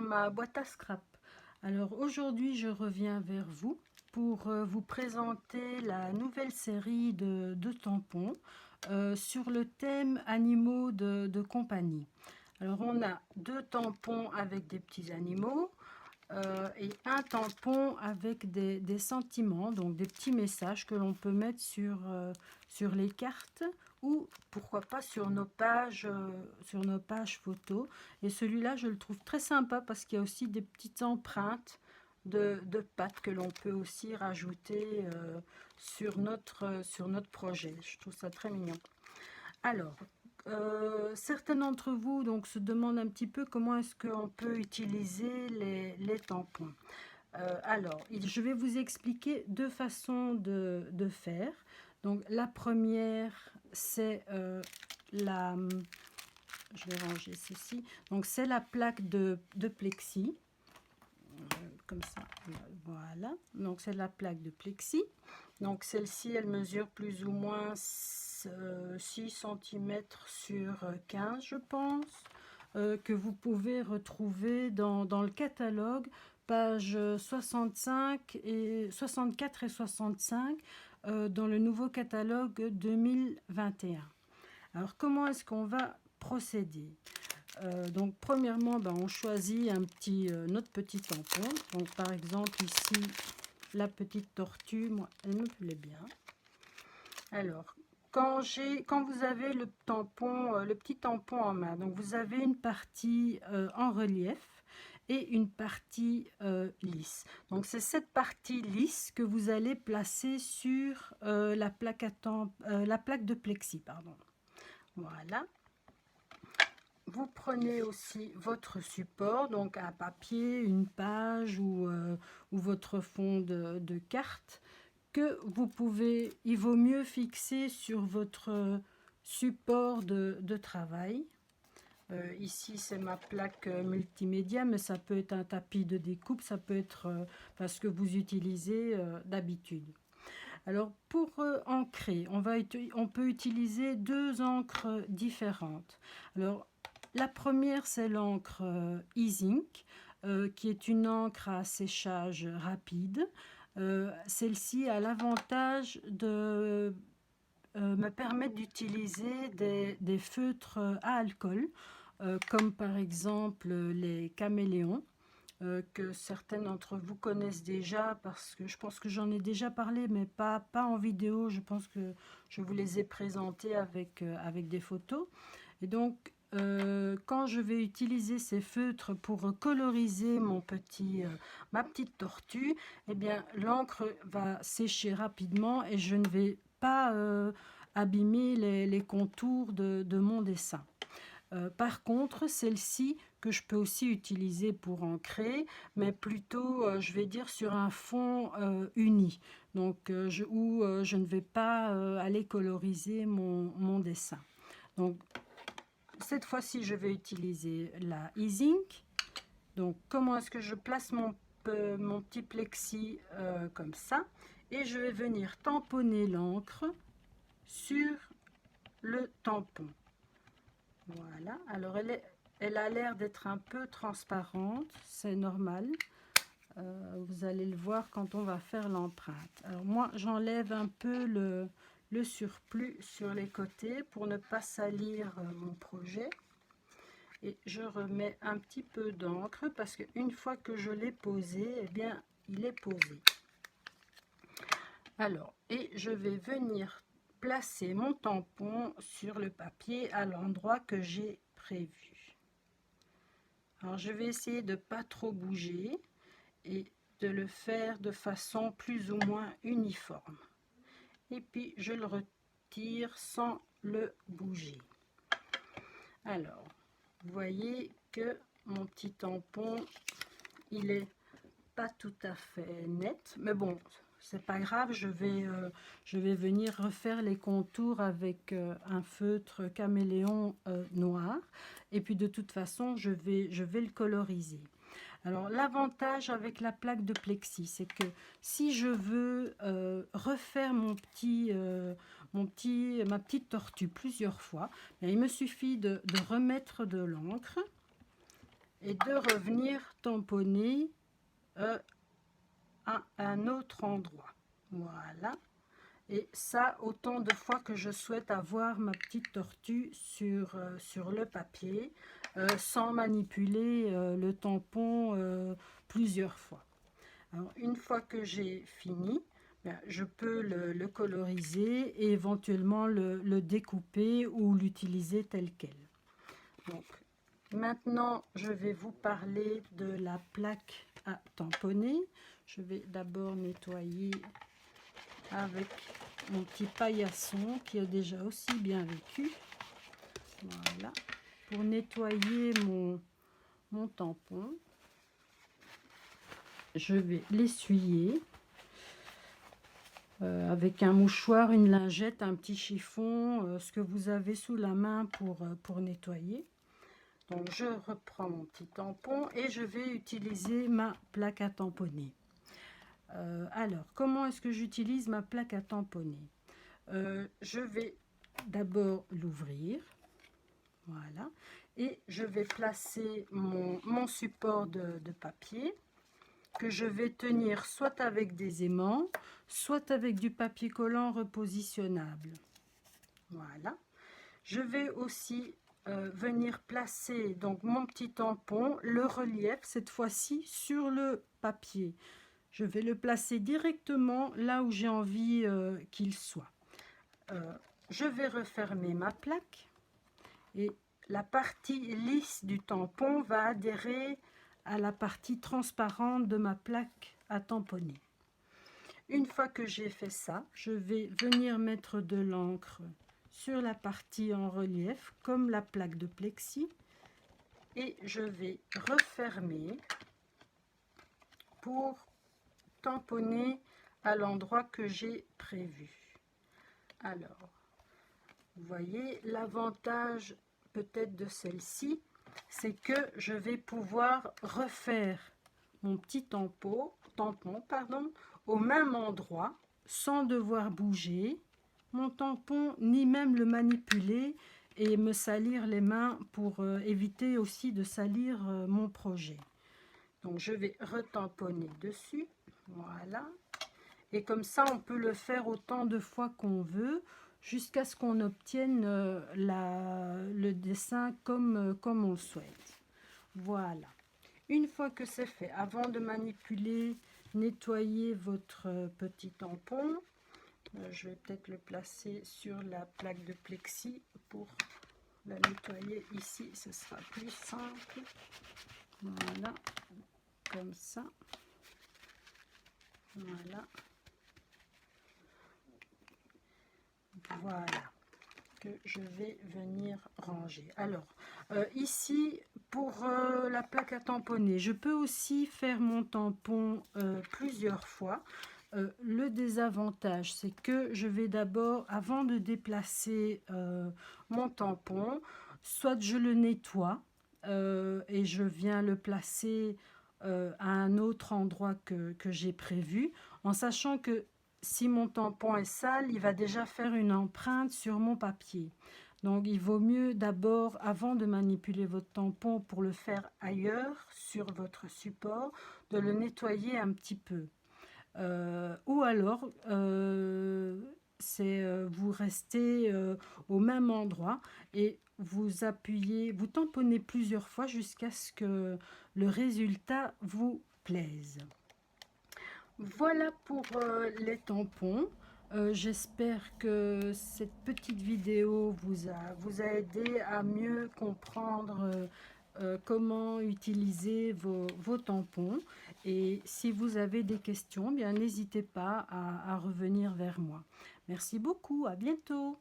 dans ma boîte à scrap. Alors aujourd'hui je reviens vers vous pour vous présenter la nouvelle série de tampons sur le thème animaux de compagnie. Alors on a deux tampons avec des petits animaux et un tampon avec des sentiments, donc des petits messages que l'on peut mettre sur les cartes ou pourquoi pas sur nos pages photos. Et celui-là, je le trouve très sympa parce qu'il y a aussi des petites empreintes de pattes que l'on peut aussi rajouter sur notre projet. Je trouve ça très mignon. Alors, certains d'entre vous donc, se demandent un petit peu comment est-ce qu'on peut utiliser les tampons. Alors, je vais vous expliquer deux façons de faire. Donc, la première, c'est je vais ranger ceci. Donc, c'est la plaque de plexi. Comme ça, voilà. Donc, c'est la plaque de plexi. Donc, celle-ci, elle mesure plus ou moins 6 cm sur 15, je pense, que vous pouvez retrouver dans le catalogue, pages 65 et 64 et 65, dans le nouveau catalogue 2021. Alors, comment est-ce qu'on va procéder? Donc, premièrement, on choisit notre petit tampon. Donc, par exemple, ici, la petite tortue, moi, elle me plaît bien. Alors, quand vous avez le tampon, le petit tampon en main, donc vous avez une partie en relief et une partie lisse. Donc c'est cette partie lisse que vous allez placer sur la plaque de plexi, pardon. Voilà. Vous prenez aussi votre support, donc un papier, une page ou votre fond de carte, que vous pouvez, il vaut mieux fixer sur votre support de travail. Ici, c'est ma plaque multimédia, mais ça peut être un tapis de découpe, ça peut être ce que vous utilisez d'habitude. Alors, pour ancrer, on peut utiliser deux encres différentes. Alors, la première, c'est l'encre E-Zinc, qui est une encre à séchage rapide. Celle-ci a l'avantage de me permettre d'utiliser des feutres à alcool, comme par exemple les caméléons, que certains d'entre vous connaissent déjà, parce que je pense que j'en ai déjà parlé, mais pas en vidéo. Je pense que je vous les ai présentés avec des photos. Et donc, quand je vais utiliser ces feutres pour coloriser ma petite tortue, eh bien, l'encre va sécher rapidement et je ne vais pas abîmer les contours de mon dessin. Par contre, celle-ci, que je peux aussi utiliser pour ancrer, mais plutôt, je vais dire, sur un fond uni, donc où je ne vais pas aller coloriser mon dessin. Donc, cette fois-ci, je vais utiliser la E-Zinc. Donc, comment est-ce que je place mon petit plexi comme ça, et je vais venir tamponner l'encre sur le tampon. Voilà, alors elle a l'air d'être un peu transparente, c'est normal. Vous allez le voir quand on va faire l'empreinte. Alors moi, j'enlève un peu le surplus sur les côtés pour ne pas salir mon projet. Et je remets un petit peu d'encre parce qu'une fois que je l'ai posé, eh bien, il est posé. Alors, et je vais venir placer mon tampon sur le papier à l'endroit que j'ai prévu. Alors, je vais essayer de ne pas trop bouger et de le faire de façon plus ou moins uniforme. Et puis, je le retire sans le bouger. Alors, vous voyez que mon petit tampon, il est pas tout à fait net, mais bon, c'est pas grave, je vais venir refaire les contours avec un feutre caméléon noir, et puis de toute façon je vais le coloriser. Alors l'avantage avec la plaque de plexi, c'est que si je veux refaire ma petite tortue plusieurs fois, il me suffit de remettre de l'encre et de revenir tamponner à un autre endroit. Voilà. Et ça, autant de fois que je souhaite avoir ma petite tortue sur le papier, sans manipuler le tampon plusieurs fois. Alors, une fois que j'ai fini, ben, je peux le coloriser et éventuellement le découper ou l'utiliser tel quel. Donc, maintenant, je vais vous parler de la plaque à tamponner. Je vais d'abord nettoyer avec mon petit paillasson qui a déjà aussi bien vécu. Voilà. Pour nettoyer mon tampon, je vais l'essuyer avec un mouchoir, une lingette, un petit chiffon, ce que vous avez sous la main pour nettoyer. Donc je reprends mon petit tampon et je vais utiliser ma plaque à tamponner. Alors, comment est-ce que j'utilise ma plaque à tamponner? Je vais d'abord l'ouvrir, voilà, et je vais placer mon support de papier que je vais tenir soit avec des aimants, soit avec du papier collant repositionnable. Voilà. Je vais aussi venir placer donc mon petit tampon, le relief, cette fois-ci sur le papier. Je vais le placer directement là où j'ai envie qu'il soit. Je vais refermer ma plaque et la partie lisse du tampon va adhérer à la partie transparente de ma plaque à tamponner. Une fois que j'ai fait ça, je vais venir mettre de l'encre sur la partie en relief comme la plaque de plexi et je vais refermer pour tamponner à l'endroit que j'ai prévu. Alors, vous voyez, l'avantage peut-être de celle-ci, c'est que je vais pouvoir refaire mon petit tampon au même endroit sans devoir bouger mon tampon ni même le manipuler et me salir les mains pour éviter aussi de salir mon projet. Donc je vais retamponner dessus, voilà, et comme ça on peut le faire autant de fois qu'on veut jusqu'à ce qu'on obtienne le dessin comme on le souhaite. Voilà. Une fois que c'est fait, avant de manipuler, nettoyer votre petit tampon, je vais peut-être le placer sur la plaque de plexi pour la nettoyer ici, ce sera plus simple. Voilà, comme ça. Voilà. Voilà, que je vais venir ranger. Alors, ici, pour la plaque à tamponner, je peux aussi faire mon tampon plusieurs fois. Le désavantage, c'est que je vais d'abord, avant de déplacer mon tampon, soit je le nettoie et je viens le placer à un autre endroit que j'ai prévu, en sachant que si mon tampon est sale, il va déjà faire une empreinte sur mon papier. Donc, il vaut mieux d'abord, avant de manipuler votre tampon pour le faire ailleurs, sur votre support, de le nettoyer un petit peu. Ou alors, vous restez au même endroit et vous appuyez, vous tamponnez plusieurs fois jusqu'à ce que le résultat vous plaise. Voilà pour les tampons. J'espère que cette petite vidéo vous a aidé à mieux comprendre comment utiliser vos tampons. Et si vous avez des questions, bien n'hésitez pas à revenir vers moi. Merci beaucoup, à bientôt.